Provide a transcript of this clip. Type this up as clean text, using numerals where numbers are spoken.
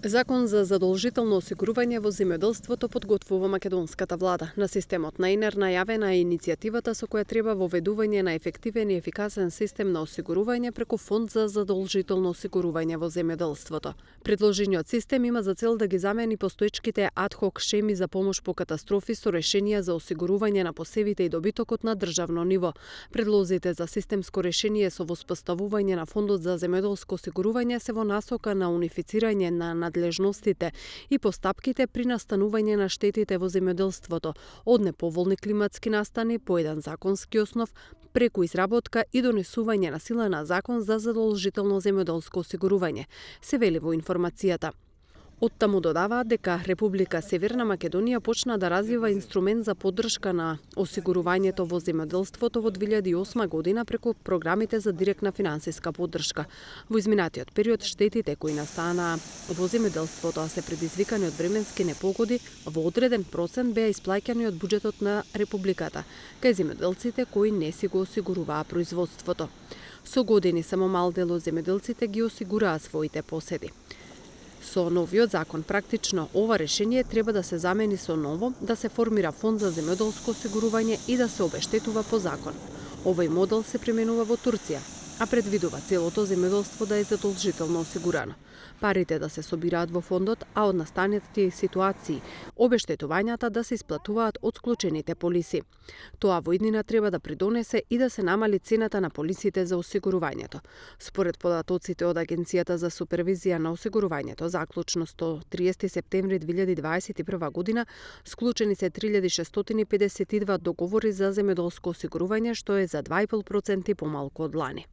Закон за задолжително осигурување во земјоделството подготвува македонската влада. На системот на ИНЕР најавена е иницијативата со која треба воведување на ефективен и ефикасен систем на осигурување преку Фонд за задолжително осигурување во земјоделството. Предложениот систем има за цел да ги замени постоечките адхок шеми за помош по катастрофи со решенија за осигурување на посевите и добитокот на државно ниво. Предлозите за системско решение со воспоставување на Фондот за земјоделско осигурување се во насока на унифицирање на надлежностите и постапките при настанување на штетите во земјоделството, од неповолни климатски настани по еден законски основ, преку изработка и донесување на сила на закон за задолжително земјоделско осигурување, се вели во информацијата. Оттаму додаваат дека Република Северна Македонија почна да развива инструмент за поддршка на осигурувањето во земјоделството во 2008 година преку програмите за директна финансиска поддршка. Во изминатиот период штетите кои настанаа во земјоделството, а се предизвикани од временски непогоди, во одреден процент беа исплаќани од буџетот на Републиката кај земјоделците кои не си го осигуруваа производството. Со години само мал дел од земјоделците ги осигураа своите поседи. Со новиот закон практично ова решение треба да се замени со ново, да се формира фонд за земјоделско осигурување и да се обештетува по закон. Овој модел се применува во Турција, а предвидува целото земјоделство да е задолжително осигурано. Парите да се собираат во фондот, а од настанатите ситуации обештетувањата да се исплатуваат од склучените полиси. Тоа во иднина треба да придонесе и да се намали цената на полисите за осигурувањето. Според податоците од Агенцијата за супервизија на осигурувањето, заклучно до 30 септември 2021 година, склучени се 3652 договори за земјоделско осигурување, што е за 2,5% помалку од лани.